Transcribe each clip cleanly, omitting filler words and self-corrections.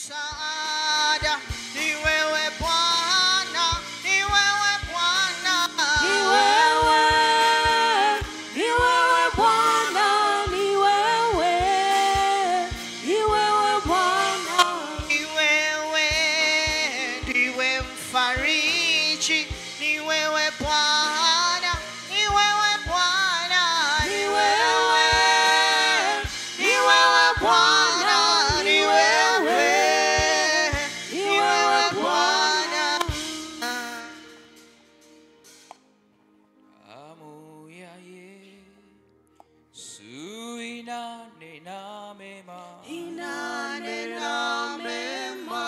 msaada, ni wewe Bwana, ni wewe Bwana, Ni wewe Bwana, ni wewe Bwana. ni wewe ndiwe mfariji, ni wewe Bwana, ni wewe Bwana, Ni wewe Bwana, ni wewe Bwana. Damu ya Yesu inanena mema. Inanena mema.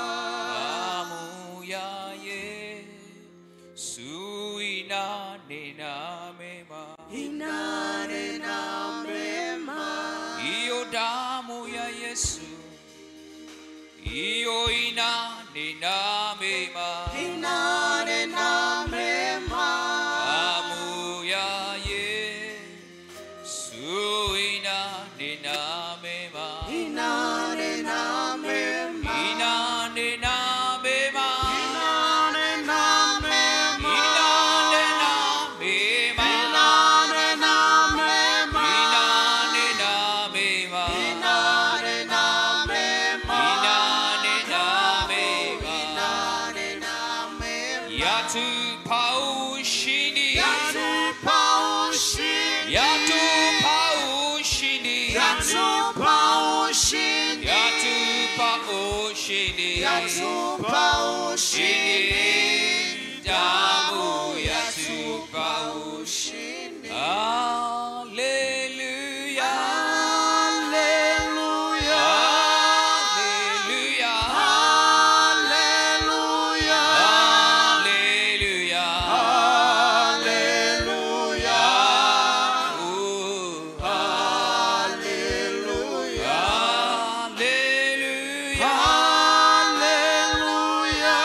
Damu ya Yesu inanena mema. Inanena mema. Iyo damu ya Yesu, iyo inanena mema. Inanena mema. Damu ya Yesu inanena mema. Inanena mema. Inanena mema. Inanena mema. Inanena mema. Inanena mema. Inanena mema. Inanena mema. Inanena mema. Inanena mema. Yatupa ushindi. Yatupa ushindi. Yatupa ushindi. Yatupa ushindi. Yatupa ushindi. Yatupa ushindi. Damu yatupa ushindi. Hallelujah. Hallelujah. Hallelujah. Hallelujah. Hallelujah. Hallelujah. Oh. Hallelujah. Hallelujah. Hallelujah.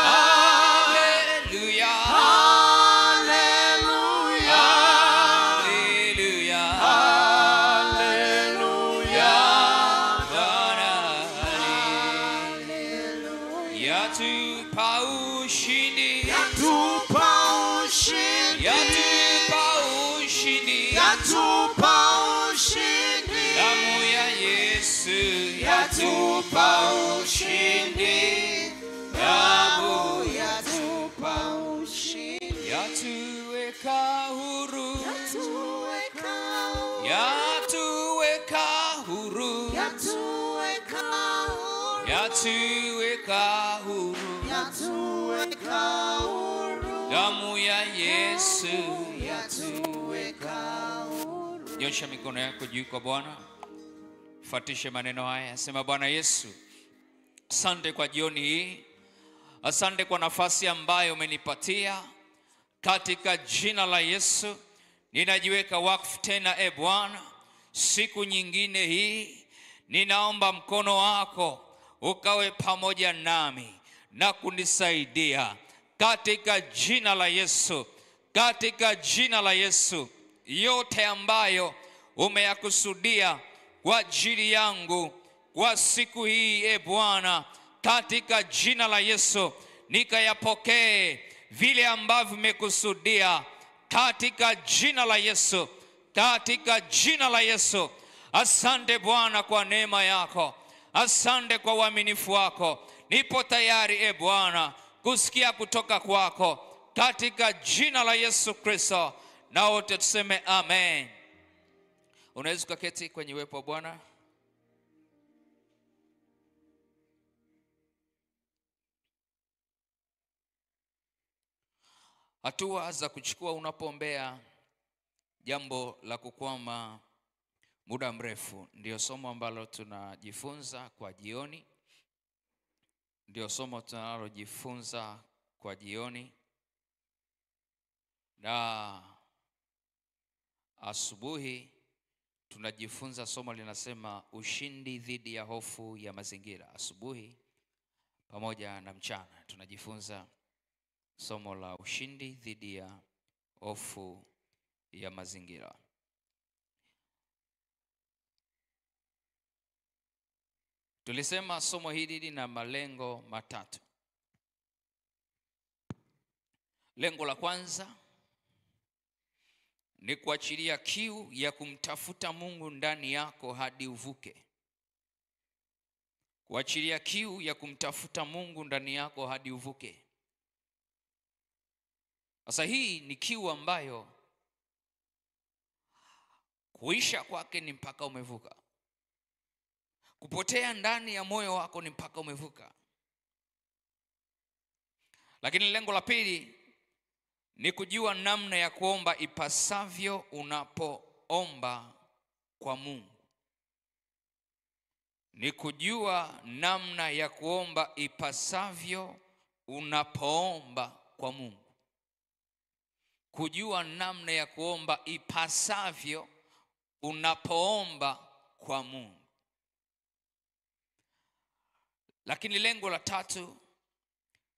Hallelujah. Hallelujah. Hallelujah. Yatupa ushindi. Yatupa ushindi. Yatupa ushindi. Yatupa ushindi. Damu ya Yesu Yatupa yatupa ushindi. ushindi. Damu Damu yatupa ushindi. yatuweka huru. Yatuweka huru. Yatuweka huru. Yatuweka huru. Yatuweka huru. Yatuweka huru. Damu ya Yesu Yatuweka huru. Nyosha mikono yako juu kwa Bwana. Fuatishe maneno haya. Sema, Bwana Yesu, asante kwa jioni hii. Asante kwa nafasi ambayo umenipatia. Katika jina la Yesu ninajiweka wakfu tena, e Bwana, siku nyingine hii. Ninaomba mkono wako ukawe pamoja nami na kunisaidia katika jina la Yesu. Katika jina la Yesu, yote ambayo umeyakusudia kwa ajili yangu kwa siku hii, e Bwana, katika jina la Yesu nikayapokee vile ambavyo umekusudia katika jina la Yesu. Katika jina la Yesu. Asante Bwana kwa neema yako. Asante kwa uaminifu wako. Nipo tayari, e Bwana, kusikia kutoka kwako katika jina la Yesu Kristo. Na wote tuseme amen. Unaweza kuketi kwenye uwepo wa Bwana. Hatua za kuchukua unapoombea jambo la kukwama muda mrefu, ndio somo ambalo tunajifunza kwa jioni. Ndio somo tunalojifunza kwa jioni. Na asubuhi tunajifunza somo linasema ushindi dhidi ya hofu ya mazingira. Asubuhi pamoja na mchana tunajifunza somo la ushindi dhidi ya hofu ya mazingira. Tulisema somo hili lina malengo matatu. Lengo la kwanza ni kuachilia kiu ya kumtafuta Mungu ndani yako hadi uvuke. Kuachilia kiu ya kumtafuta Mungu ndani yako hadi uvuke. Sasa hii ni kiu ambayo kuisha kwake ni mpaka umevuka. Kupotea ndani ya moyo wako ni mpaka umevuka. Lakini lengo la pili ni kujua namna ya kuomba ipasavyo unapoomba kwa Mungu. Ni kujua namna ya kuomba ipasavyo unapoomba kwa Mungu. Kujua namna ya kuomba ipasavyo unapoomba kwa Mungu. Lakini lengo la tatu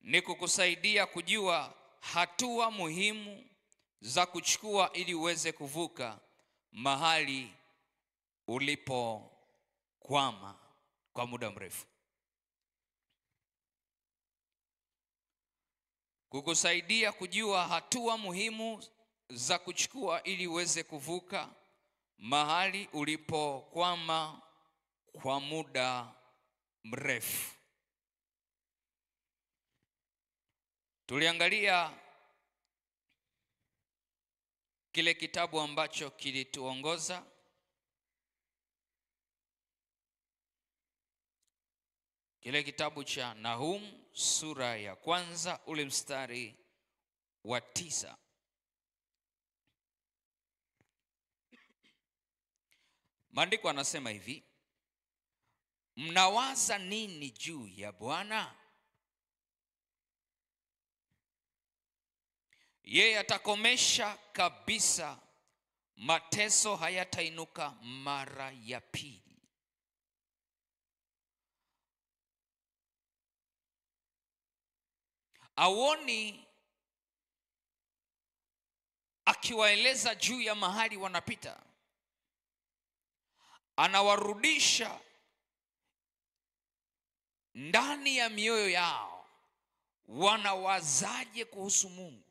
ni kukusaidia kujua hatua muhimu za kuchukua ili uweze kuvuka mahali ulipokwama kwa muda mrefu. Kukusaidia kujua hatua muhimu za kuchukua ili uweze kuvuka mahali ulipokwama kwa muda mrefu. Tuliangalia kile kitabu ambacho kilituongoza, kile kitabu cha Nahum sura ya 1 ule mstari wa 9. Maandiko yanasema hivi: mnawaza nini juu ya Bwana? Yeye atakomesha kabisa, mateso hayatainuka mara ya pili. Auoni akiwaeleza juu ya mahali wanapita, anawarudisha ndani ya mioyo yao. Wanawazaje kuhusu Mungu?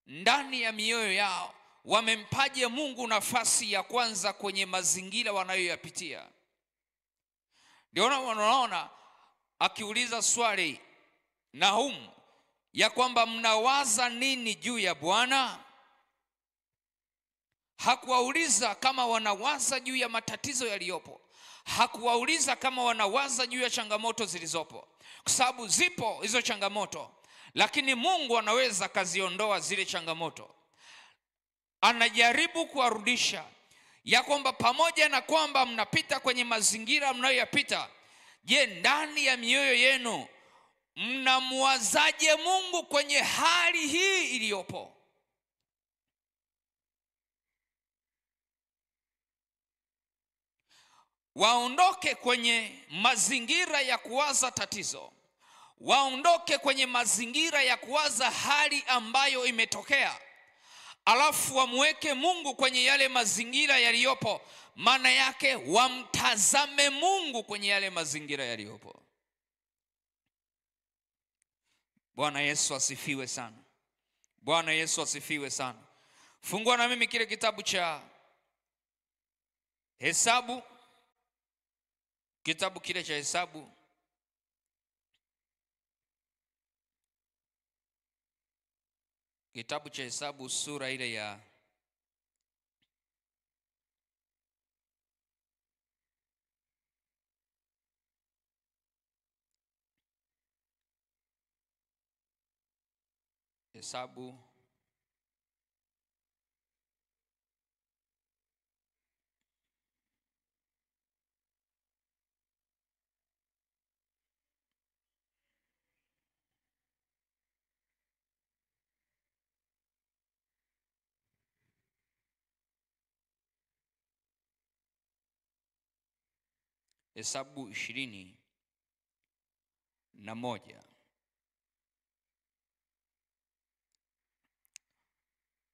Ndani ya mioyo yao wamempaje Mungu nafasi ya kwanza kwenye mazingira wanayoyapitia? Ndio wanaona akiuliza swali Nahum ya kwamba mnawaza nini juu ya Bwana? Hakuwauliza kama wanawaza juu ya matatizo yaliyopo. Hakuwauliza kama wanawaza juu ya changamoto zilizopo, kwa sababu zipo hizo changamoto, lakini Mungu anaweza kaziondoa zile changamoto. Anajaribu kuwarudisha ya kwamba pamoja na kwamba mnapita kwenye mazingira mnayoyapita, je, ndani ya mioyo yenu mnamwazaje Mungu kwenye hali hii iliyopo? Waondoke kwenye mazingira ya kuwaza tatizo. Waondoke kwenye mazingira ya kuwaza hali ambayo imetokea, alafu wamweke Mungu kwenye yale mazingira yaliyopo. Maana yake wamtazame Mungu kwenye yale mazingira yaliyopo. Bwana Yesu asifiwe sana. Bwana Yesu asifiwe sana. Fungua na mimi kile kitabu cha Hesabu, kitabu kile cha Hesabu, kitabu cha Hesabu sura ile ya Hesabu Hesabu 21.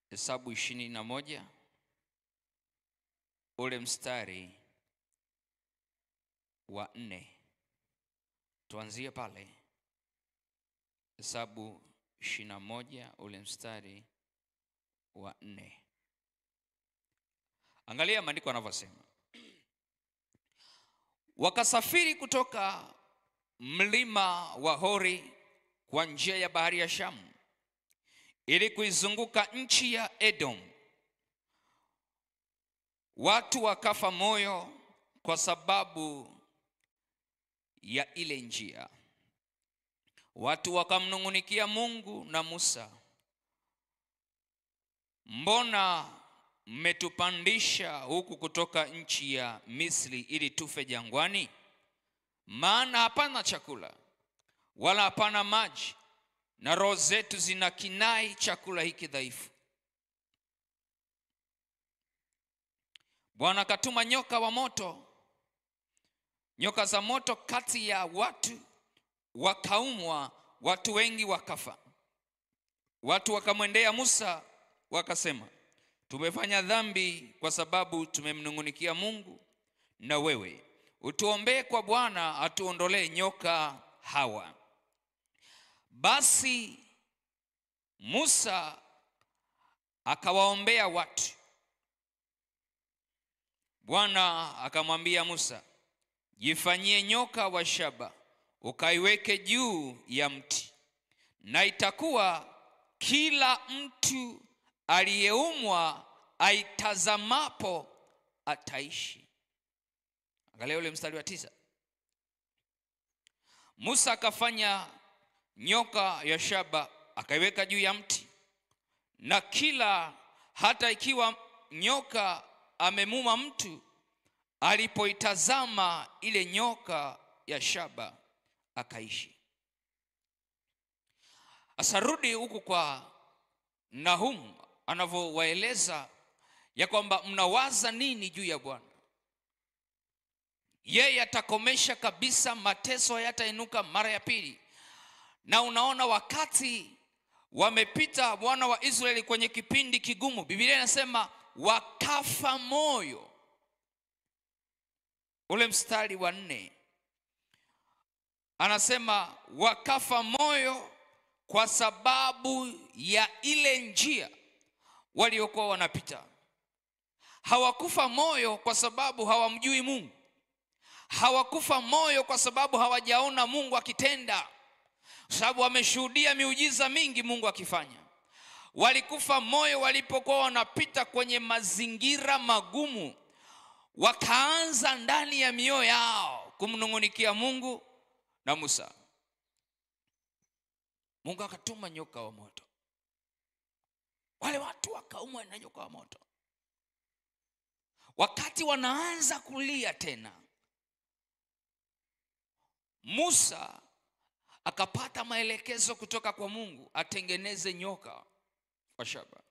Hesabu 21 ule mstari wa 4. Tuanzie pale Hesabu 21 ule mstari wa 4. Angalia maandiko yanavyosema. Wakasafiri kutoka mlima wa Hori kwa njia ya bahari ya Shamu ili kuizunguka nchi ya Edom. Watu wakafa moyo kwa sababu ya ile njia. Watu wakamnung'unikia Mungu na Musa, mbona mmetupandisha huku kutoka nchi ya Misri ili tufe jangwani? Maana hapana chakula wala hapana maji, na roho zetu zinakinai chakula hiki dhaifu. Bwana akatuma nyoka wa moto, nyoka za moto kati ya watu, wakaumwa, watu wengi wakafa. Watu wakamwendea Musa wakasema, tumefanya dhambi kwa sababu tumemnung'unikia Mungu na wewe. Utuombee kwa Bwana atuondolee nyoka hawa. Basi Musa akawaombea watu. Bwana akamwambia Musa, jifanyie nyoka wa shaba, ukaiweke juu ya mti, na itakuwa kila mtu aliyeumwa aitazamapo ataishi. Angalia ule mstari wa 9. Musa akafanya nyoka ya shaba, akaiweka juu ya mti, na kila hata ikiwa nyoka amemuma mtu, alipoitazama ile nyoka ya shaba akaishi. Asarudi huku kwa Nahum anavyowaeleza ya kwamba mnawaza nini juu ya Bwana. Yeye atakomesha kabisa, mateso hayatainuka mara ya pili. Na unaona wakati wamepita wana wa Israeli kwenye kipindi kigumu, Biblia inasema wakafa moyo. Ule mstari wa 4 anasema wakafa moyo kwa sababu ya ile njia waliokuwa wanapita. Hawakufa moyo kwa sababu hawamjui Mungu. Hawakufa moyo kwa sababu hawajaona Mungu akitenda, sababu wameshuhudia miujiza mingi Mungu akifanya. Walikufa moyo walipokuwa wanapita kwenye mazingira magumu, wakaanza ndani ya mioyo yao kumnung'unikia Mungu na Musa. Mungu akatuma nyoka wa moto, wale watu wakaumwa na nyoka wa moto. Wakati wanaanza kulia tena, Musa akapata maelekezo kutoka kwa Mungu atengeneze nyoka wa shaba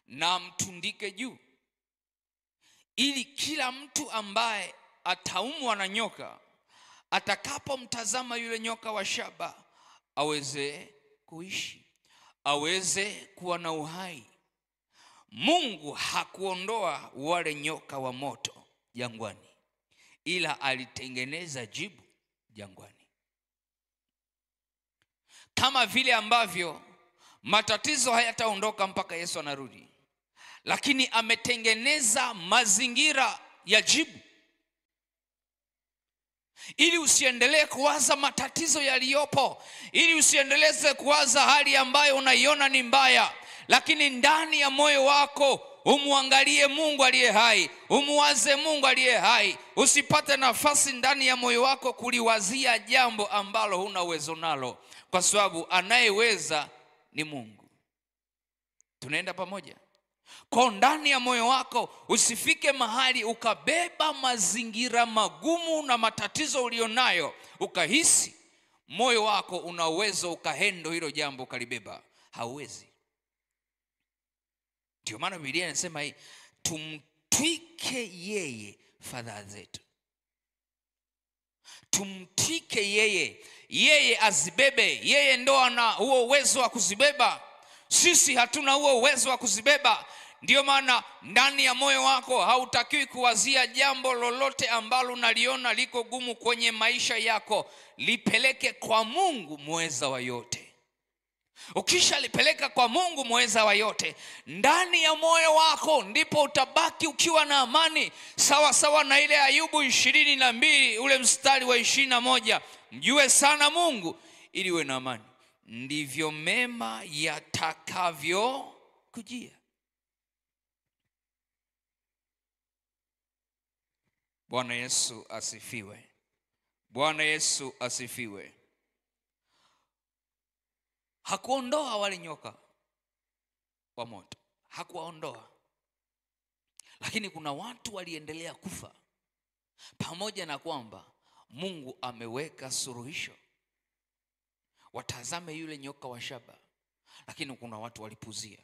na mtundike juu, ili kila mtu ambaye ataumwa na nyoka atakapomtazama yule nyoka wa shaba aweze kuishi, aweze kuwa na uhai. Mungu hakuondoa wale nyoka wa moto jangwani, ila alitengeneza jibu jangwani. Kama vile ambavyo matatizo hayataondoka mpaka Yesu anarudi, lakini ametengeneza mazingira ya jibu, ili usiendelee kuwaza matatizo yaliyopo, ili usiendeleze kuwaza hali ambayo unaiona ni mbaya, lakini ndani ya moyo wako umwangalie Mungu aliye hai, umwaze Mungu aliye hai. Usipate nafasi ndani ya moyo wako kuliwazia jambo ambalo huna uwezo nalo, kwa sababu anayeweza ni Mungu. Tunaenda pamoja? Kwa ndani ya moyo wako usifike mahali ukabeba mazingira magumu na matatizo ulionayo, ukahisi moyo wako una uwezo ukahendo hilo jambo ukalibeba. Hauwezi. Ndio maana Biblia inasema hii, tumtwike yeye fadhaa zetu. Tumtwike yeye, yeye azibebe. Yeye ndo ana huo uwezo wa kuzibeba. Sisi hatuna huo uwezo wa kuzibeba. Ndiyo maana ndani ya moyo wako hautakiwi kuwazia jambo lolote ambalo unaliona liko gumu kwenye maisha yako. Lipeleke kwa Mungu muweza wa yote. Ukisha lipeleka kwa Mungu muweza wa yote, ndani ya moyo wako ndipo utabaki ukiwa na amani, sawa sawa na ile Ayubu 22 ule mstari wa 21. Mjue sana Mungu ili uwe na amani, ndivyo mema yatakavyo kujia. Bwana Yesu asifiwe. Bwana Yesu asifiwe. Hakuondoa wale nyoka wa moto, hakuwaondoa. Lakini kuna watu waliendelea kufa, pamoja na kwamba Mungu ameweka suluhisho. Watazame yule nyoka wa shaba, lakini kuna watu walipuzia.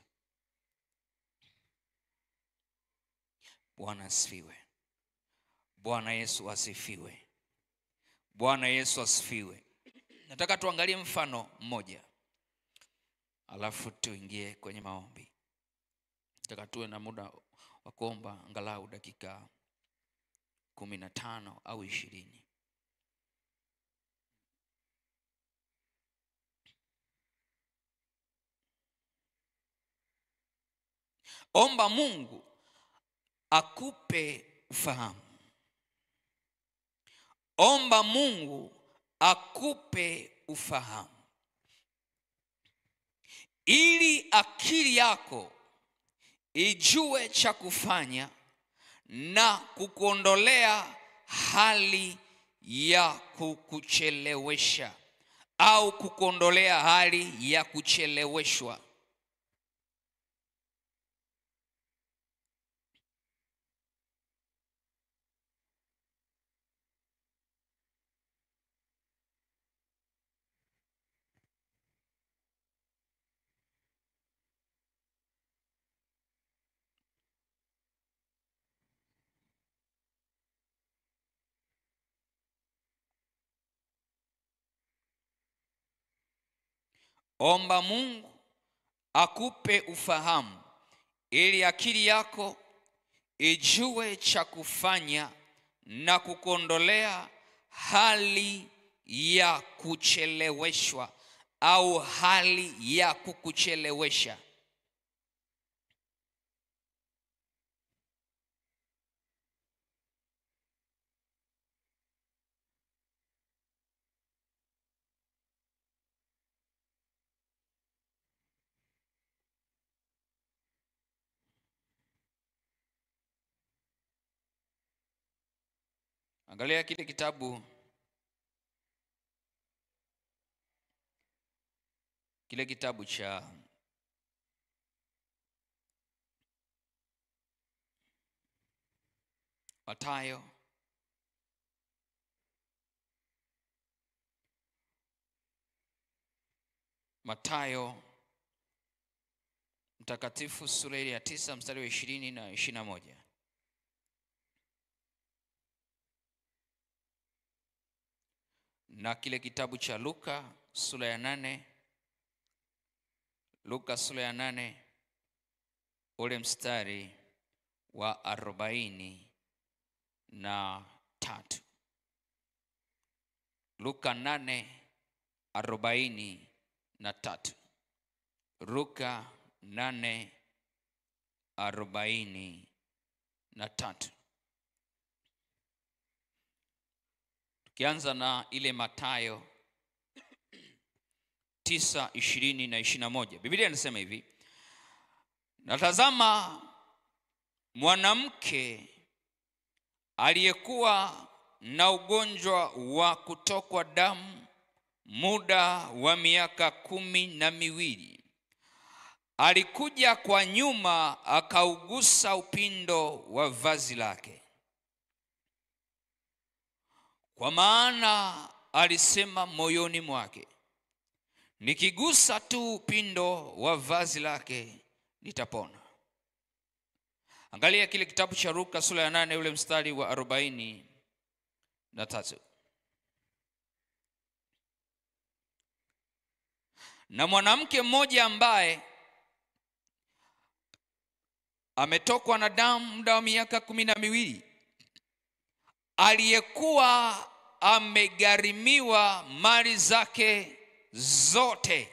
Bwana asifiwe. Bwana Yesu asifiwe. Bwana Yesu asifiwe. Nataka tuangalie mfano mmoja, alafu tuingie kwenye maombi. Nataka tuwe na muda wa kuomba angalau dakika 15 au 20. Omba Mungu akupe ufahamu. Omba Mungu akupe ufahamu, ili akili yako ijue cha kufanya na kukuondolea hali ya kukuchelewesha au kukuondolea hali ya kucheleweshwa. Omba Mungu akupe ufahamu, ili akili yako ijue cha kufanya na kukuondolea hali ya kucheleweshwa au hali ya kukuchelewesha. Angalia kile kitabu cha Mathayo mtakatifu sura ya 9 mstari wa 20 na 21. Na kile kitabu cha Luka sura ya 8, Luka sura ya 8 ule mstari wa 43. Luka 8:43. Luka 8:43. Tukianza na ile Mathayo 9:20 na 21. Biblia inasema hivi: natazama, mwanamke aliyekuwa na ugonjwa wa kutokwa damu muda wa miaka 12 alikuja kwa nyuma, akaugusa upindo wa vazi lake, kwa maana alisema moyoni mwake, nikigusa tu upindo wa vazi lake nitapona. Angalia kile kitabu cha Luka sura ya 8 ule mstari wa 43. Na mwanamke mmoja ambaye ametokwa na damu muda wa miaka 12, aliyekuwa amegharimiwa mali zake zote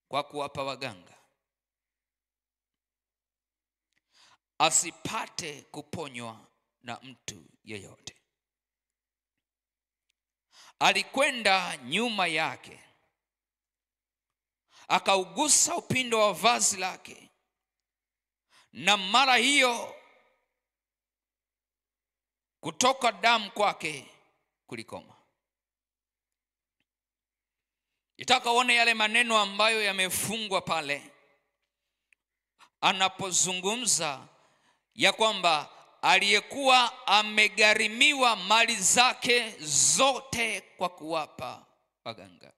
kwa kuwapa waganga, asipate kuponywa na mtu yeyote. Alikwenda nyuma yake, akaugusa upindo wa vazi lake, na mara hiyo kutoka damu kwake kulikoma. Nataka uone yale maneno ambayo yamefungwa pale, anapozungumza ya kwamba aliyekuwa amegharimiwa mali zake zote kwa kuwapa waganga,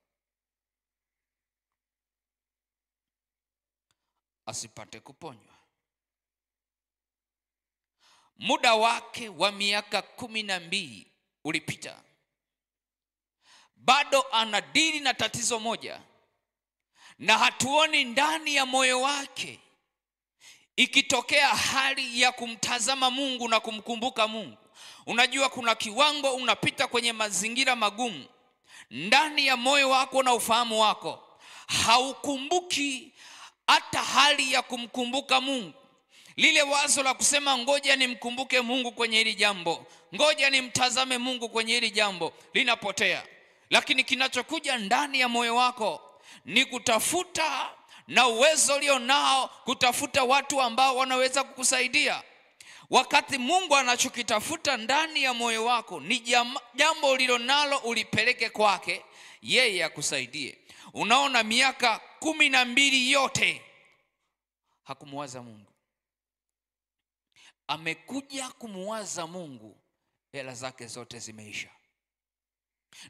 asipate kuponywa. Muda wake wa miaka 12 ulipita, bado anadili na tatizo moja, na hatuoni ndani ya moyo wake ikitokea hali ya kumtazama Mungu na kumkumbuka Mungu. Unajua kuna kiwango unapita kwenye mazingira magumu, ndani ya moyo wako na ufahamu wako haukumbuki hata hali ya kumkumbuka Mungu. Lile wazo la kusema ngoja nimkumbuke Mungu kwenye hili jambo, ngoja nimtazame Mungu kwenye hili jambo, linapotea. Lakini kinachokuja ndani ya moyo wako ni kutafuta, na uwezo ulio nao kutafuta watu ambao wanaweza kukusaidia. Wakati Mungu anachokitafuta ndani ya moyo wako ni jambo ulilo nalo, ulipeleke kwake yeye akusaidie. Unaona, miaka 12 yote hakumuwaza Mungu. Amekuja kumuwaza Mungu, hela zake zote zimeisha.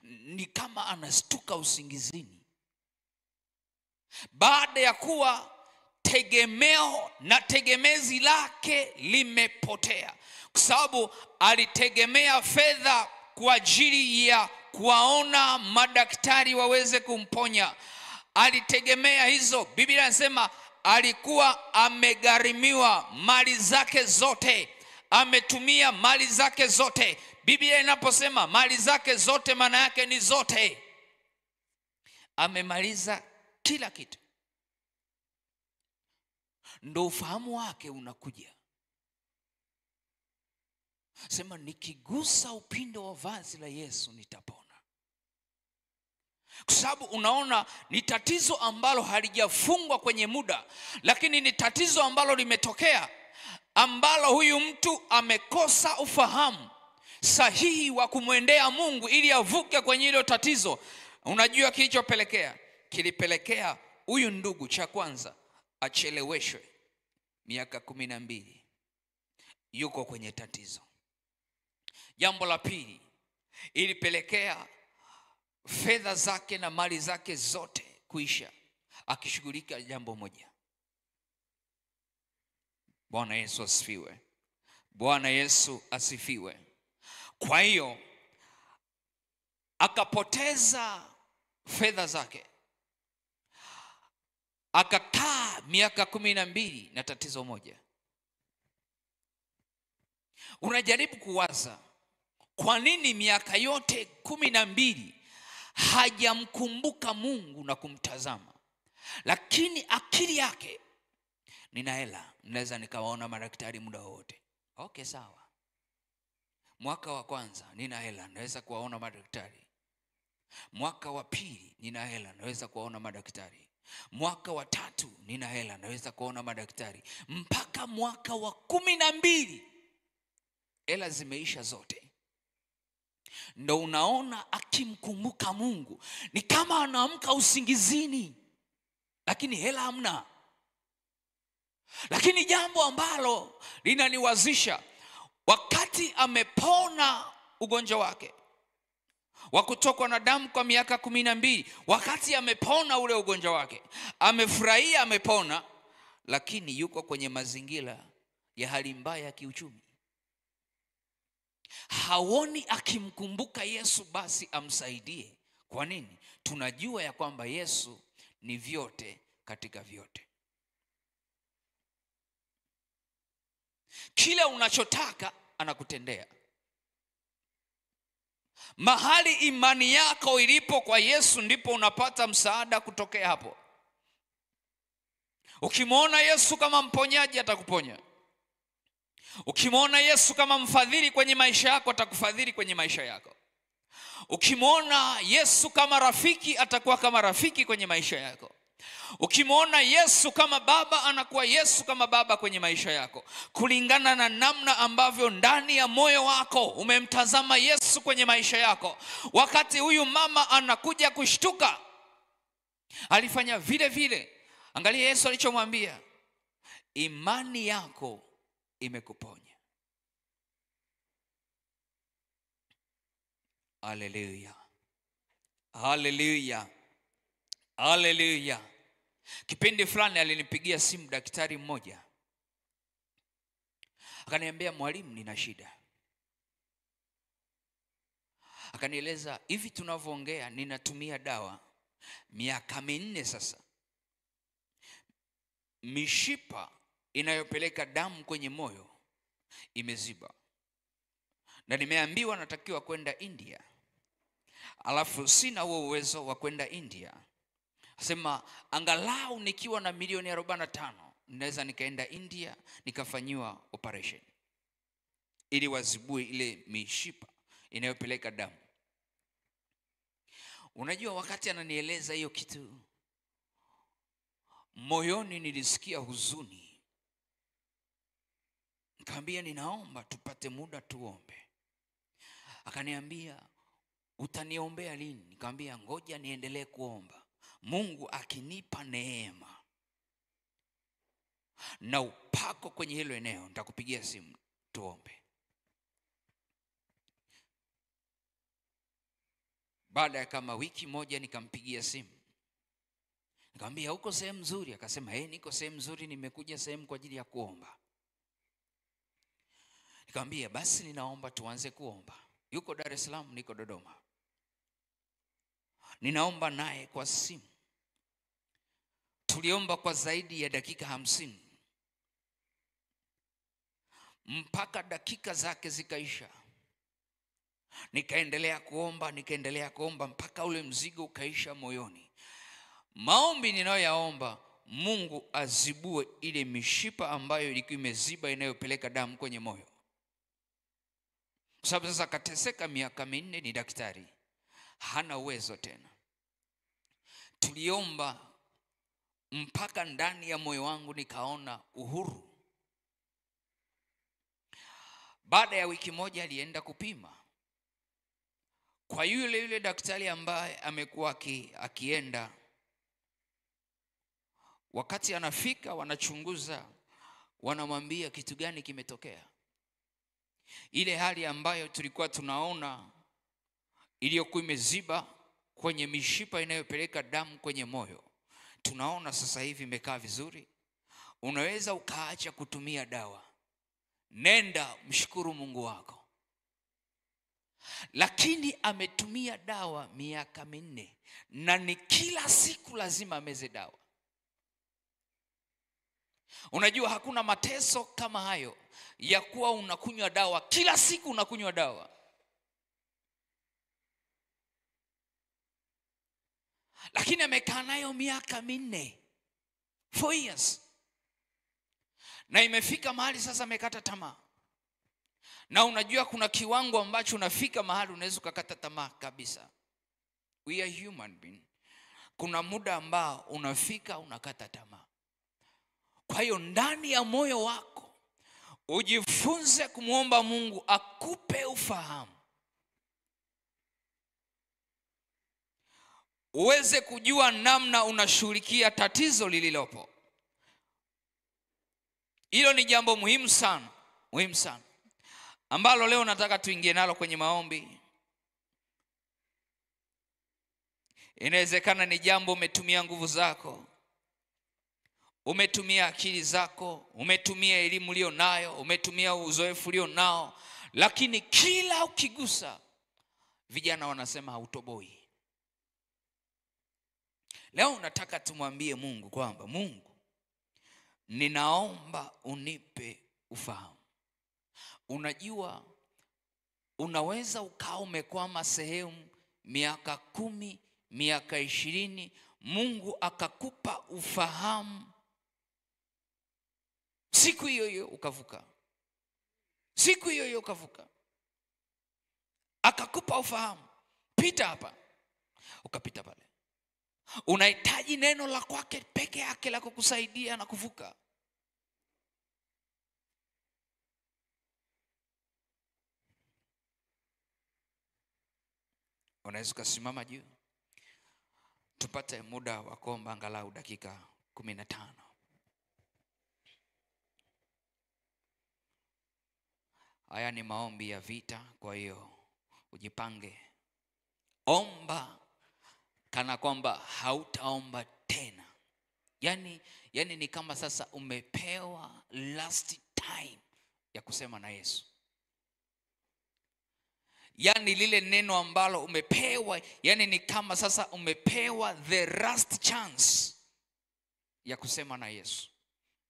Ni kama anastuka usingizini, baada ya kuwa tegemeo na tegemezi lake limepotea, kwa sababu alitegemea fedha kwa ajili ya kuwaona madaktari waweze kumponya. Alitegemea hizo. Biblia inasema alikuwa amegharimiwa mali zake zote, ametumia mali zake zote. Biblia inaposema mali zake zote, maana yake ni zote. Amemaliza kila kitu. Ndo ufahamu wake unakuja, sema nikigusa upindo wa vazi la Yesu nitapona. Kwa sababu unaona ni tatizo ambalo halijafungwa kwenye muda, lakini ni tatizo ambalo limetokea, ambalo huyu mtu amekosa ufahamu sahihi wa kumwendea Mungu ili avuke kwenye hilo tatizo. Unajua kilichopelekea? Kilipelekea huyu ndugu, cha kwanza, acheleweshwe miaka 12, yuko kwenye tatizo. Jambo la pili, ilipelekea fedha zake na mali zake zote kuisha, akishughulika jambo moja. Bwana Yesu asifiwe. Bwana Yesu asifiwe. Kwa hiyo akapoteza fedha zake, akakaa miaka 12 na tatizo moja. Unajaribu kuwaza kwa nini miaka yote 12 hajamkumbuka Mungu na kumtazama, lakini akili yake, nina hela, naweza nikawaona madaktari muda wote. Okay, sawa. Mwaka wa kwanza nina hela, naweza kuwaona madaktari. Mwaka wa pili nina hela, naweza kuwaona madaktari. Mwaka wa tatu nina hela, naweza kuwaona madaktari. Mpaka mwaka wa 12 hela zimeisha zote. Ndo unaona akimkumbuka Mungu ni kama anaamka usingizini, lakini hela hamna. Lakini jambo ambalo linaniwazisha, wakati amepona ugonjwa wake wa kutokwa na damu kwa miaka 12, wakati amepona ule ugonjwa wake, amefurahia amepona, lakini yuko kwenye mazingira ya hali mbaya ya kiuchumi. Haoni akimkumbuka Yesu basi amsaidie. Kwa nini? Tunajua ya kwamba Yesu ni vyote katika vyote. Kila unachotaka anakutendea. Mahali imani yako ilipo kwa Yesu ndipo unapata msaada kutokea hapo. Ukimwona Yesu kama mponyaji atakuponya. Ukimwona Yesu kama mfadhili kwenye maisha yako atakufadhili kwenye maisha yako. Ukimwona Yesu kama rafiki atakuwa kama rafiki kwenye maisha yako. Ukimwona Yesu kama baba anakuwa Yesu kama baba kwenye maisha yako, kulingana na namna ambavyo ndani ya moyo wako umemtazama Yesu kwenye maisha yako. Wakati huyu mama anakuja kushtuka, alifanya vile vile. Angalia Yesu alichomwambia, imani yako imekuponya. Haleluya, haleluya, haleluya. Kipindi fulani alinipigia simu daktari mmoja, akaniambia, mwalimu, nina shida. Akanieleza, hivi tunavyoongea ninatumia dawa miaka 4 sasa. Mishipa inayopeleka damu kwenye moyo imeziba, na nimeambiwa natakiwa kwenda India. Alafu sina huo uwezo wa kwenda India. Sema angalau nikiwa na milioni 45 naweza nikaenda India nikafanyiwa operation ili wazibue ile mishipa inayopeleka damu. Unajua, wakati ananieleza hiyo kitu, moyoni nilisikia huzuni. Nikamwambia, ninaomba tupate muda tuombe. Akaniambia, utaniombea lini? Nikamwambia, ngoja niendelee kuomba. Mungu akinipa neema na upako kwenye hilo eneo nitakupigia simu tuombe. Baada ya kama wiki moja nikampigia simu. Nikamwambia, uko sehemu nzuri? Akasema, niko sehemu nzuri, nimekuja sehemu kwa ajili ya kuomba. Nikamwambia, basi ninaomba tuanze kuomba. Yuko Dar es Salaam, niko Dodoma. Ninaomba naye kwa simu. Tuliomba kwa zaidi ya dakika 50 mpaka dakika zake zikaisha. Nikaendelea kuomba mpaka ule mzigo ukaisha moyoni. Maombi ninayoyaomba, Mungu azibue ile mishipa ambayo ilikuwa imeziba inayopeleka damu kwenye moyo. Kwa sababu sasa kateseka miaka 4, ni daktari, hana uwezo tena. Tuliomba mpaka ndani ya moyo wangu nikaona uhuru. Baada ya wiki moja alienda kupima kwa yule daktari ambaye amekuwa akienda. Wakati anafika, wanachunguza, wanamwambia kitu gani kimetokea. Ile hali ambayo tulikuwa tunaona iliyokuwa imeziba kwenye mishipa inayopeleka damu kwenye moyo, tunaona sasa hivi imekaa vizuri. Unaweza ukaacha kutumia dawa, nenda mshukuru Mungu wako. Lakini ametumia dawa miaka 4 na ni kila siku lazima ameze dawa. Unajua hakuna mateso kama hayo ya kuwa unakunywa dawa kila siku, unakunywa dawa. Lakini amekaa nayo miaka 4, 4 years. Na imefika mahali sasa amekata tamaa. Na unajua kuna kiwango ambacho unafika mahali unaweza kukata tamaa kabisa. We are human being. Kuna muda ambao unafika unakata tamaa. Kwa hiyo ndani ya moyo wako ujifunze kumuomba Mungu akupe ufahamu, uweze kujua namna unashughulikia tatizo lililopo. Hilo ni jambo muhimu sana, muhimu sana, ambalo leo nataka tuingie nalo kwenye maombi. Inawezekana ni jambo umetumia nguvu zako, umetumia akili zako, umetumia elimu ulio nayo, umetumia uzoefu ulio nao, lakini kila ukigusa, vijana wanasema hautoboi. Leo nataka tumwambie Mungu kwamba, Mungu, ninaomba unipe ufahamu. Unajua, unaweza ukawa umekwama sehemu miaka 10, miaka 20, Mungu akakupa ufahamu, siku hiyo hiyo ukavuka. Siku hiyo hiyo ukavuka. Akakupa ufahamu, pita hapa, ukapita pale. Unahitaji neno la kwake peke yake la kukusaidia na kuvuka. Unaweza kusimama juu, tupate muda wa kuomba angalau dakika 15. Haya ni maombi ya vita, kwa hiyo ujipange. Omba kana kwamba hautaomba tena. Yani ni kama sasa umepewa last time ya kusema na Yesu. Yani lile neno ambalo umepewa, yani ni kama sasa umepewa the last chance ya kusema na Yesu.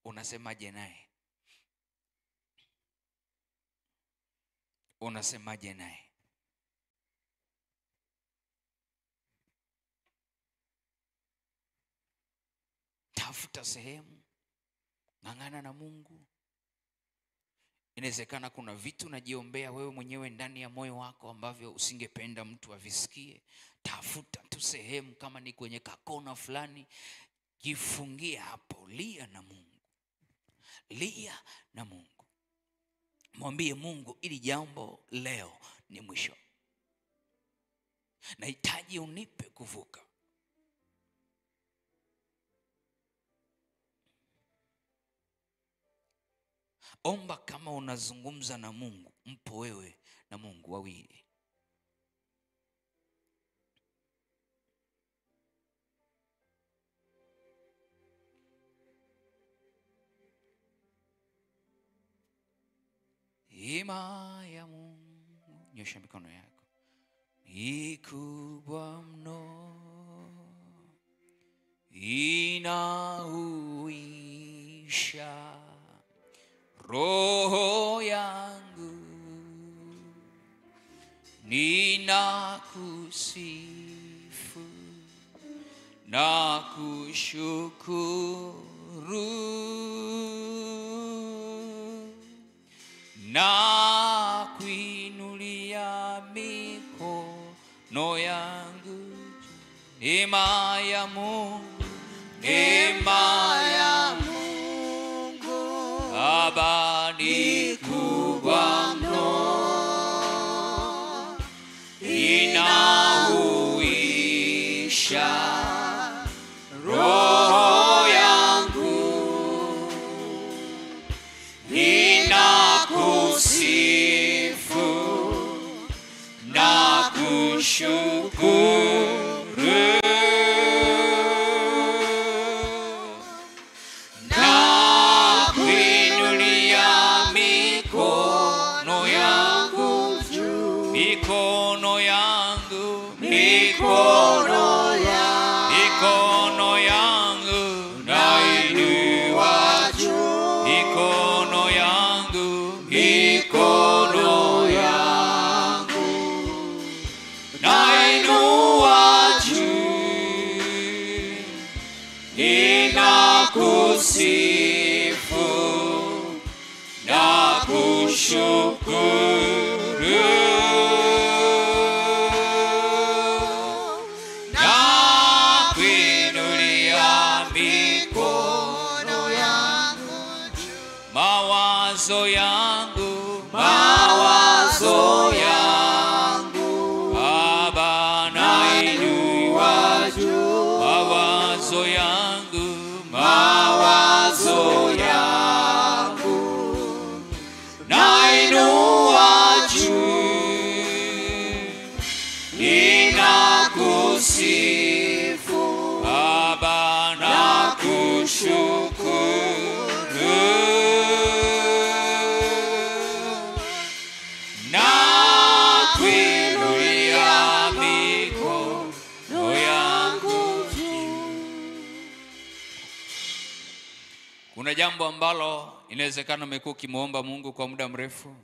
Unasemaje naye? Unasemaje naye? Tafuta sehemu, ng'ang'ana na Mungu. Inawezekana kuna vitu unajiombea wewe mwenyewe ndani ya moyo wako ambavyo usingependa mtu avisikie. Tafuta tu sehemu, kama ni kwenye kakona fulani, jifungie hapo, lia na Mungu. Lia na Mungu. Mwambie Mungu, ili jambo leo ni mwisho. Nahitaji unipe kuvuka. Omba kama unazungumza na Mungu, mpo wewe na Mungu wawili. Hima ya Mungu, nyosha mikono yako, ni kubwa mno, inauisha roho yangu, ninakusifu na kushukuru, na kuinulia mikono yangu. Neema ya Mungu, neema ya Mungu, Baba ni kubwa mno, inauisha roho yangu, ninakusifu na kushukuru, na kuinulia mikono yangu juu, mikono yangu, mikono yangu nainua juu, mikono yangu, mikono yangu nainua juu, ninakusifu na kushukuru, na kuinulia mikono yangu juu, mawazo yangu, mawazo yangu, Baba nainua juu, mawazo yangu, mawazo yangu nainua juu, ninakusifu Baba na kushukuru, na kuinulia mikono yangu juu. Kuna jambo ambalo inawezekana umekuwa ukimwomba Mungu kwa muda mrefu.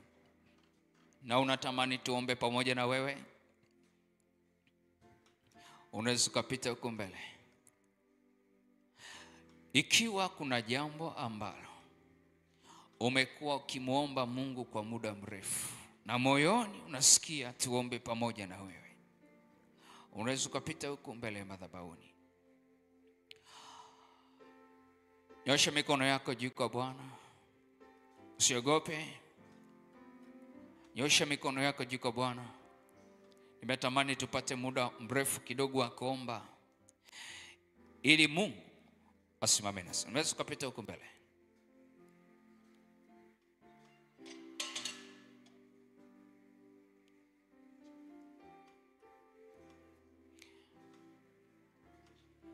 na unatamani tuombe pamoja na wewe, unaweza kupita huko mbele. Ikiwa kuna jambo ambalo umekuwa ukimuomba Mungu kwa muda mrefu na moyoni unasikia tuombe pamoja na wewe, unaweza kupita huko mbele madhabahuni. Nyosha mikono yako juu kwa Bwana. Usiogope. Nyosha mikono yako juu kwa Bwana. Nimetamani tupate muda mrefu kidogo wa kuomba ili Mungu asimame nasi. Unaweza kupita huko mbele.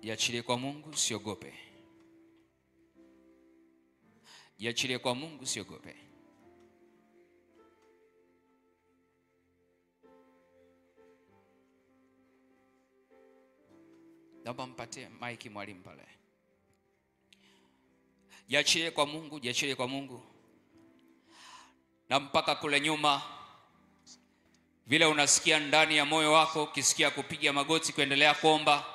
Jiachilie kwa Mungu, usiogope. Jiachilie kwa Mungu, usiogope. Naomba mpatie maiki mwalimu pale. Jiachilie kwa Mungu, jiachilie kwa Mungu. Na mpaka kule nyuma, vile unasikia ndani ya moyo wako, ukisikia kupiga magoti kuendelea kuomba,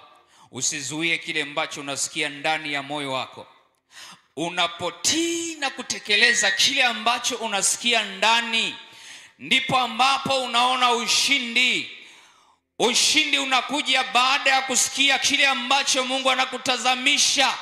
usizuie kile ambacho unasikia ndani ya moyo wako. Unapotii na kutekeleza kile ambacho unasikia ndani, ndipo ambapo unaona ushindi. Ushindi unakuja baada ya kusikia kile ambacho Mungu anakutazamisha.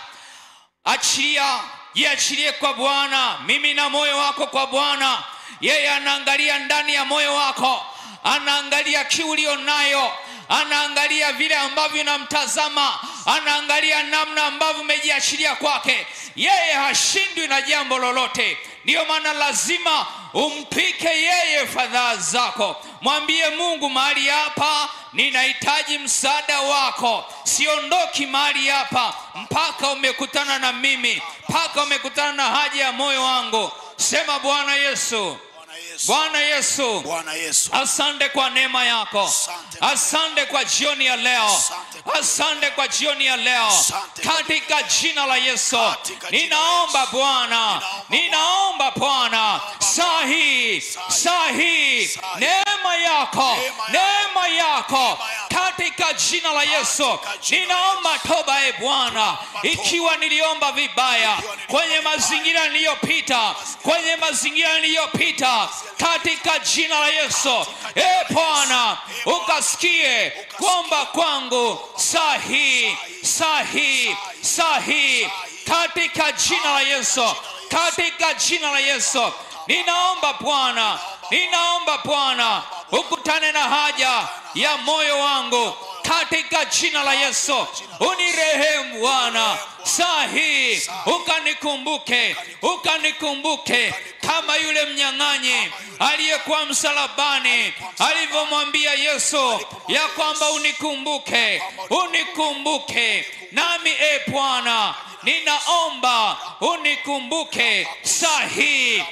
Jiachilie kwa Bwana. Mimi na moyo wako kwa Bwana. Yeye anaangalia ndani ya moyo wako. Anaangalia kiu ulio nayo. Anaangalia vile ambavyo unamtazama. Anaangalia namna ambavyo umejiachilia kwake. Yeye hashindwi na jambo lolote. Ndio maana lazima umpike yeye fadhaa zako. Mwambie Mungu, mahali hapa ninahitaji msaada wako. Siondoki mahali hapa mpaka umekutana na mimi, mpaka umekutana na haja ya moyo wangu. Sema, Bwana Yesu, Bwana Yesu, Bwana Yesu, asante kwa neema yako. Asante kwa jioni ya leo. Asante kwa jioni ya leo. Katika jina la Yesu, ninaomba Bwana, ninaomba Bwana, sahi neema yako, neema yako. Katika jina la Yesu, ninaomba toba Bwana, ikiwa niliomba vibaya kwenye mazingira niliyopita, katika jina la Yesu, Bwana, ukasikie kuomba kwangu sahi, katika jina la Yesu, katika jina la Yesu. Ninaomba Bwana, ukutane na haja ya moyo wangu katika jina la Yesu. Unirehemu Bwana sahi, ukanikumbuke kama yule mnyang'anyi aliyekuwa msalabani alivyomwambia Yesu ya kwamba unikumbuke nami Bwana, ninaomba unikumbuke sahi,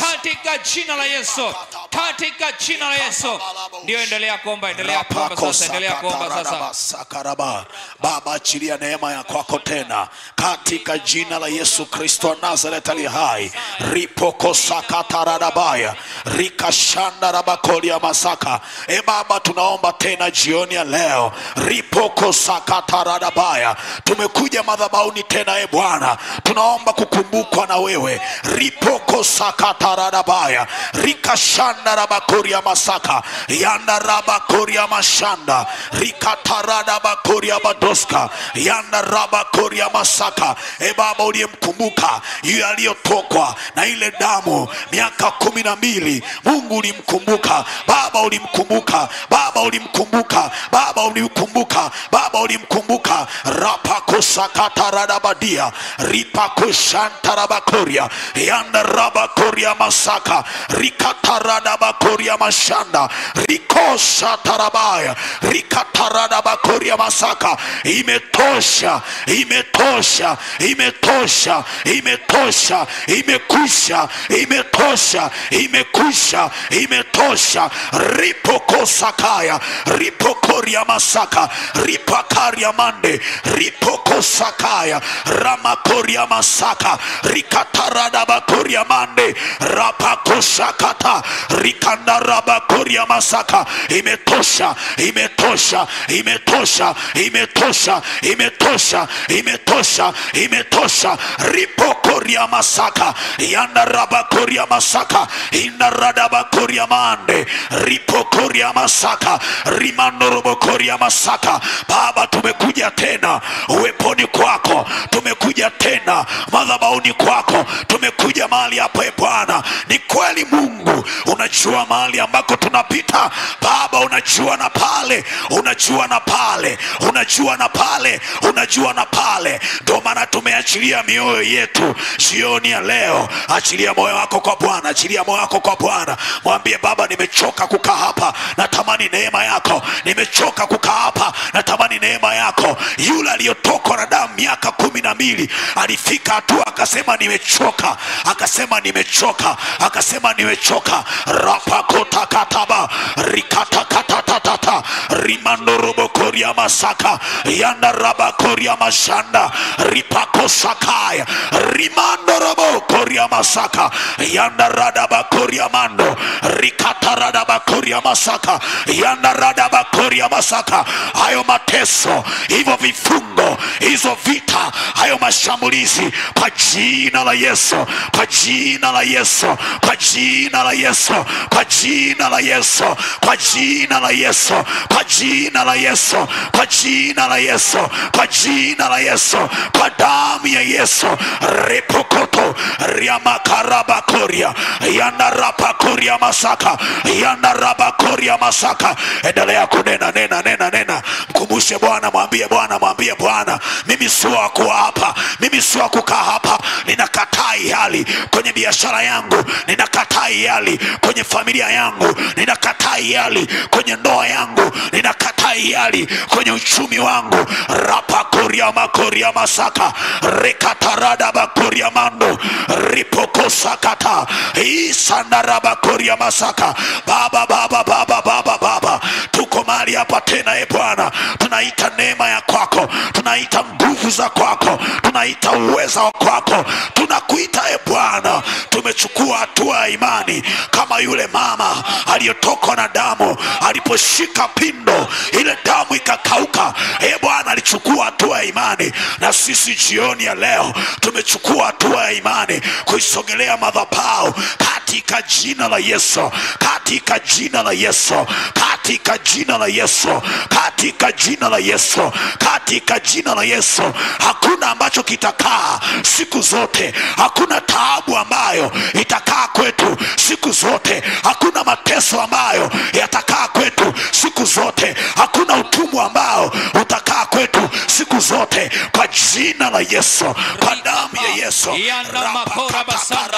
katika jina la Yesu, katika jina la Yesu. Ndio, endelea kuomba sasa. Baba, achilia neema ya kwako tena katika jina la Yesu Kristo Nazareth ali hai. Ripoko sakataradabaya rikashanda rabakolia masaka. Baba, tunaomba tena jioni ya leo. Ripoko sakataradabaya, tumekuja madhabahuni tena Bwana, tunaomba kukumbukwa na wewe. Ripoko sakataradabaya rikashanda rabakolia masaka yanda rabakolia mashanda rikataradabakolia badoska yanda rabakolia masaka. Baba, uliyemkumbuka yule aliyotokwa na ile damu miaka 12, Mungu ulimkumbuka Baba, ulimkumbuka rapakusakataradabdia ripakushantarabakoria yanda rabakoria masaka rikatarada bakoria mashanda rikosha tarabaya rikatarada bakoria masaka. Imetosha, imetosha, imetosha, imetosha, imekwisha, imetosha, imekwisha, imetosha. Ripokosakaya ripokoria masaka ripakaria mande ripokosakaya ramakoria masaka rikatarada bakoria mande rapakosakata rikandaraba koria masaka. Imetosha, imetosha, imetosha, imetosha, imetosha, imetosha, imetosha. Ripokoria masaka yandaraba koria masaka indaradaba koria mande ripokoria masaka rimandorobo koria masaka. Baba, tumekuja tena uweponi kwako, tumekuja tena madhabahuni kwako, tumekuja mahali hapa. Bwana, ni kweli Mungu unajua mahali ambako tunapita Baba, unajua na pale, unajua na pale, unajua na pale, unajua na pale. Ndio maana tumeachilia mioyo yetu jioni ya leo. Achilia moyo wako kwa Bwana, achilia moyo wako kwa Bwana. Mwambie Baba, nimechoka kukaa hapa, natamani neema yako. Nimechoka kukaa hapa, natamani neema yako. Yule aliyotokwa na damu miaka 12 alifika hatua akasema nimechoka, akasema nimechoka, akasema nimechoka. Rapakota kataba rikata katatata rimando robo koria masaka yanda raba koria mashanda ripako sakaya rimando robo koria masaka yanda radaba koria mando rikata radaba koria masaka yanda radaba koria masaka. Hayo mateso, hivyo vifungo, hizo vita, hayo mashambulizi, kwa jina la Yesu, kwa jina la Yesu, kwa jina la Yesu, kwa jina la Yesu, kwa jina la Yesu, kwa jina la Yesu, kwa jina la Yesu, kwa jina la Yesu, kwa damu ya Yesu. Repokoto riamakaraba koria yandarapa koria masaka yandaraba koria masaka. Endelea kunena, nena, nena, nena. Mkumbushe Bwana, mwambie Bwana, mwambie Bwana, mimi sio wa kuwa hapa, mimi sio wa kukaa hapa. Ninakataa hali kwenye biashara yangu, ninakataa hali kwenye familia yangu, ninakataa hali kwenye ndoa yangu, ninakataa hali kwenye uchumi wangu. Rapa koria makoria masaka rekatarada bakoria mando ripokosakata isandaraba koria masaka. Baba, baba, baba, baba, baba, tuko mahali hapa tena. Bwana, tunaita neema ya kwako, tunaita nguvu za kwako, tunaita uweza wa kwako, tunakuita Bwana. Tumechukua hatua ya imani kama yule mama aliyotokwa na damu, aliposhika pindo ile damu ikakauka. Bwana alichukua hatua ya imani, na sisi jioni ya leo tumechukua hatua ya imani kuisogelea madhabahu katika jina la Yesu, katika jina la Yesu, katika jina la Yesu, katika jina la Yesu, katika jina la Yesu. Hakuna ambacho kitakaa siku zote, hakuna taabu ambayo itakaa kwetu siku zote, hakuna mateso ambayo yatakaa kwetu siku zote, hakuna utumwa ambao utakaa kwetu siku zote, kwa jina la Yesu, kwa damu ya Yesu.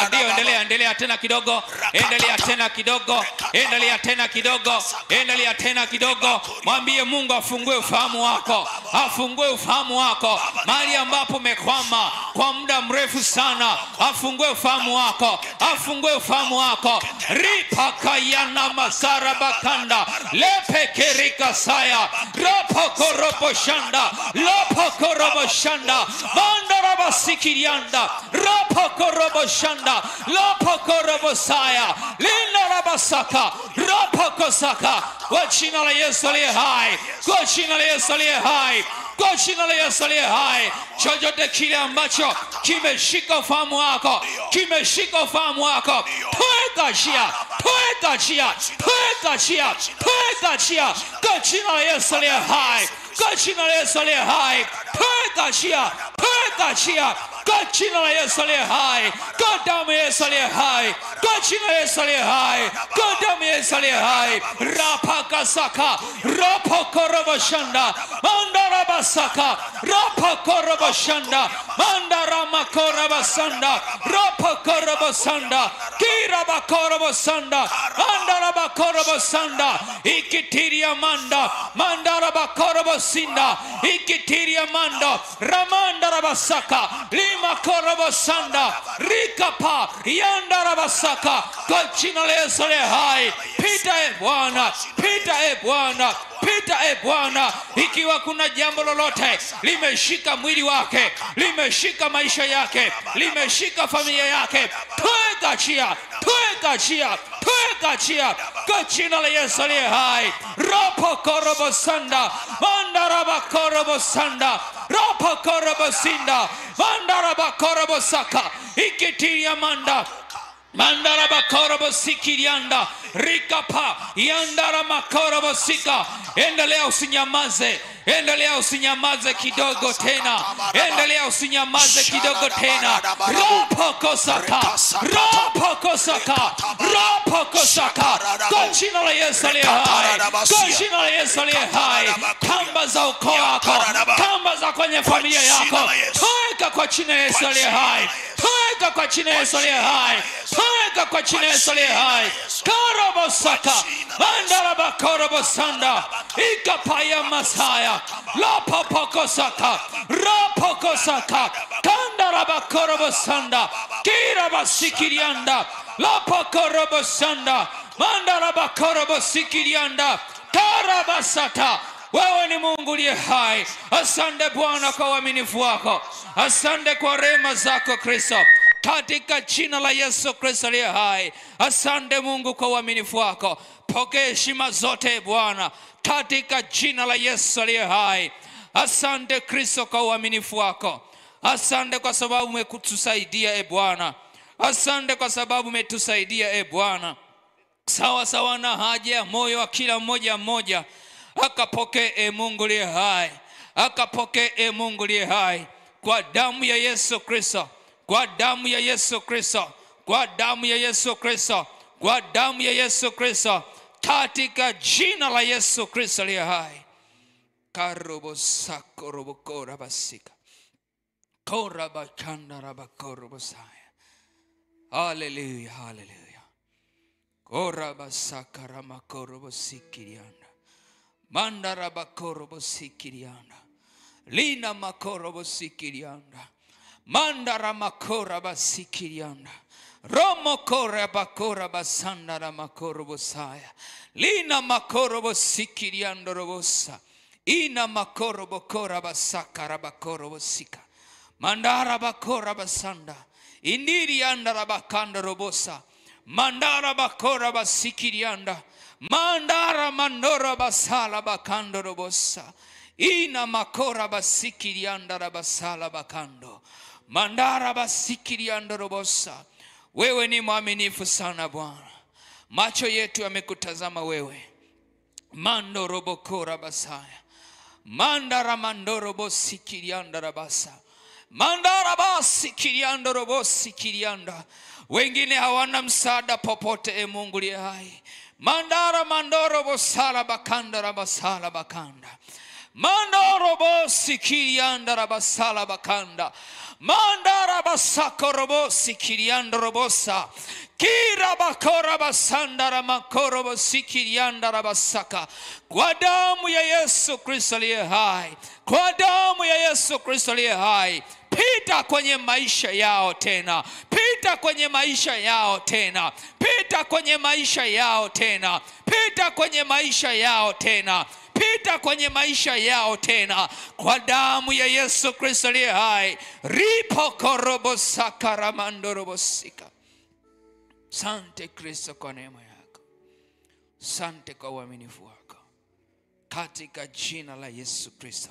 Ndio, endelea tena kidogo, endelea tena kidogo, endelea tena kidogo, endelea tena kidogo. Mwambie Mungu afungue ufahamu wako, afungue ufahamu wako mahali ambapo umekwama kwa muda mrefu sana. Afungue ufahamu wako, afungue ufahamu wako. Ripakayana masara bakanda lepekerika saya rapokorobo shanda lapokorobo shanda bandaraba sikirianda rapokorobo shanda lapokorobo saya linarabasaka rapokosaka. Kwa jina la Yesu aliye hai, kwa jina la Yesu aliye hai, kwa jina la Yesu aliye hai. Chochote kile ambacho kimeshika ufahamu wako, kimeshika ufahamu wako, toeka chia, toeka chia, toeka chia, toeka chia, kwa jina la Yesu aliye hai, kwa jina la Yesu aliye hai. Toeka chia, toeka chia, kwa jina la Yesu aliye hai, kwa damu ya Yesu aliye hai, kwa jina la Yesu aliye hai, kwa damu ya Yesu aliye hai. Rapakasaka rapokoroboshanda mandarabasaka rapokoroboshanda mandaramakorabasanda rapokorobosanda kirabakorobosanda mandarabakorobosanda ikitiria manda mandarabakorobosanda ikitiria manda ramandarabasaka limakorobosanda rikapa yandarabasaka kwa jina la Yesu aliye hai. Pita Bwana, pita Bwana, pita Bwana. Ikiwa kuna jambo lolote limeshika mwili wake, limeshika maisha yake, limeshika familia yake, tweka chia, tweka chia, tweka chia kwa jina la Yesu aliye hai. Ropo korobosanda mandaraba korobosanda ropo korobosinda mandaraba korobosaka ikitiria manda mandaraba korobosikirianda rikapa yandara makorobosika. Endelea usinyamaze, endelea usinyamaze kidogo tena, endelea usinyamaze kidogo tena. Rapokosaka rapokosaka rapokosaka kwa jina la Yesu aliye hai, kwa jina la Yesu aliye hai. Kamba za ukoo wako, kamba za kwenye familia yako, toeka kwa jina la Yesu aliye hai, toeka kwa jina la Yesu aliye hai, toeka kwa jina la Yesu aliye hai. Karobosaka mandaraba korobosanda ikapaya masaya lapopokosaka rapokosaka kandaraba korobosanda kirabasikirianda lapokorobosanda mandaraba korobosikirianda karabasata. Wewe ni Mungu aliye hai. Asante Bwana kwa uaminifu wako, asante kwa rehema zako Kristo, katika jina la Yesu Kristo aliye hai. Asante Mungu kwa uaminifu wako. Pokea heshima zote Bwana, katika jina la Yesu aliye hai. Asante Kristo kwa uaminifu wako. Asante kwa sababu umetusaidia Bwana. Asante kwa sababu umetusaidia Bwana. Sawa sawa na haja ya moyo wa kila mmoja mmoja, akapokee Mungu aliye hai, akapokee Mungu aliye hai kwa damu ya Yesu Kristo, kwa damu ya Yesu Kristo, kwa damu ya Yesu Kristo, kwa damu ya Yesu Kristo, katika jina la Yesu Kristo aliye hai. Karobosako robokora basika korabakanda rabakorobosaya. Hallelujah, hallelujah. Korabasaka ramakorobosikirianda mandarabakorobosikirianda lina makorobosikirianda mandaramakorobasikirianda romokorabakorabasandaramakorobosia lina makorobosikirianda robosa ina makorobokorabasakarabakorobosika mandarabakorabasanda indiriandarabakanda robosa mandara bakora basikirianda mandara mandora basala bakando robosa ina makora basikirianda rabasala bakando mandara basikirianda robosa. Wewe ni mwaminifu sana Bwana, macho yetu yamekutazama wewe. Mando robokora basaya mandara mandoro bosikirianda rabasa mandara basikirianda robosikirianda. Wengine hawana msaada popote Mungu aliye hai. Mandara mandoro bosala bakanda rabasala bakanda mandoro bosikirianda rabasala bakanda mandara basako robosikirianda robosa kira bakora basanda ramakoro bosikirianda rabasaka. Kwa damu ya Yesu Kristo aliye hai, kwa damu ya Yesu Kristo aliye hai, pita kwenye maisha yao tena, pita kwenye maisha yao tena, pita kwenye maisha yao tena, pita kwenye maisha yao tena, pita kwenye maisha yao tena, kwa damu ya Yesu Kristo aliye hai. Ripo korobosaka ramandorobosika. Sante Kristo kwa neema yako, sante kwa uaminifu wako, katika jina la Yesu Kristo.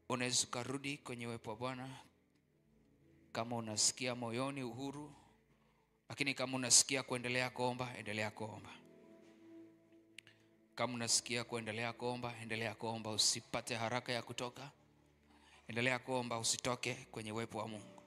Unaweza kurudi kwenye uwepo wa Bwana kama unasikia moyoni uhuru, lakini kama unasikia kuendelea kuomba, endelea kuomba. Kama unasikia kuendelea kuomba, endelea kuomba. Usipate haraka ya kutoka, Endelea kuomba, usitoke kwenye uwepo wa Mungu.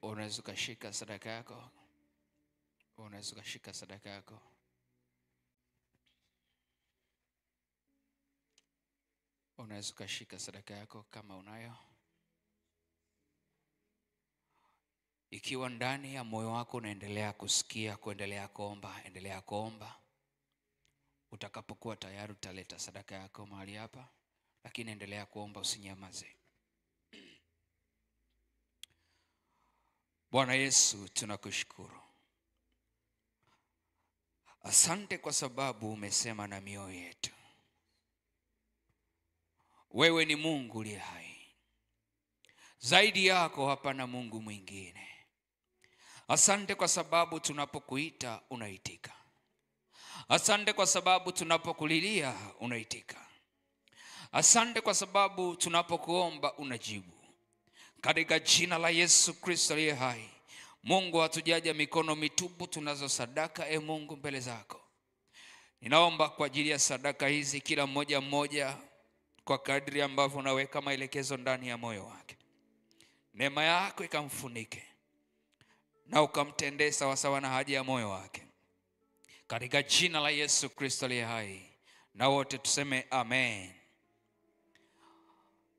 Unaweza kushika sadaka yako. Unaweza kushika sadaka yako. Unaweza kushika sadaka yako kama unayo. Ikiwa ndani ya moyo wako unaendelea kusikia kuendelea kuomba, endelea kuomba. Utakapokuwa tayari utaleta sadaka yako mahali hapa, lakini endelea kuomba, usinyamaze. Bwana Yesu, tunakushukuru. Asante kwa sababu umesema na mioyo yetu. Wewe ni Mungu uliye hai. Zaidi yako hapana Mungu mwingine. Asante kwa sababu tunapokuita unaitika. Asante kwa sababu tunapokulilia unaitika. Asante kwa sababu tunapokuomba unajibu. Katika jina la Yesu Kristo aliye hai, Mungu, hatujaja mikono mitupu, tunazo sadaka Mungu mbele zako. Ninaomba kwa ajili ya sadaka hizi, kila mmoja kwa kadri ambavyo unaweka maelekezo ndani ya moyo wake. Neema yako ikamfunike na ukamtendee sawa sawa na haja ya moyo wake. Katika jina la Yesu Kristo aliye hai, na wote tuseme amen.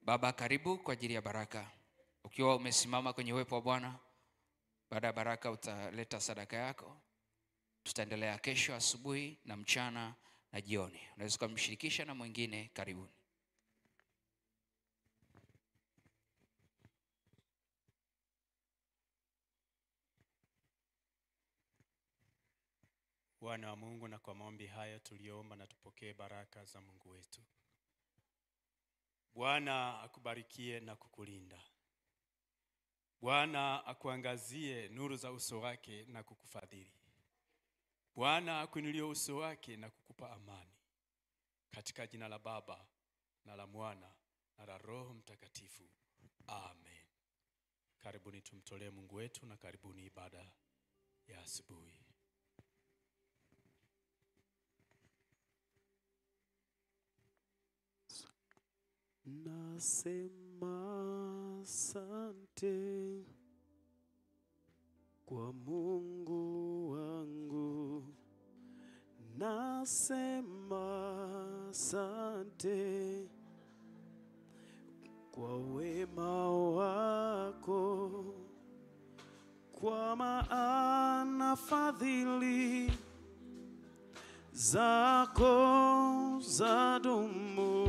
Baba, karibu kwa ajili ya baraka. Ukiwa umesimama kwenye uwepo wa Bwana, baada ya baraka utaleta sadaka yako. Tutaendelea kesho asubuhi na mchana na jioni. Unaweza kumshirikisha na mwingine. Karibuni. Bwana wa Mungu, na kwa maombi haya tuliomba na tupokee baraka za Mungu wetu. Bwana akubarikie na kukulinda. Bwana akuangazie nuru za uso wake na kukufadhili. Bwana akuinulie uso wake na kukupa amani. Katika jina la Baba na la Mwana na la Roho Mtakatifu. Amen. Karibuni tumtolee Mungu wetu, na karibuni ibada ya asubuhi. Nasema asante kwa Mungu wangu. Nasema asante kwa wema wako, kwa maana fadhili zako zadumu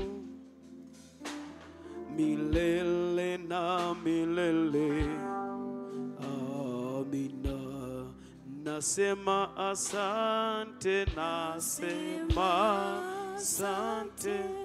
milele na milele. Amina. Nasema asante, nasema asante.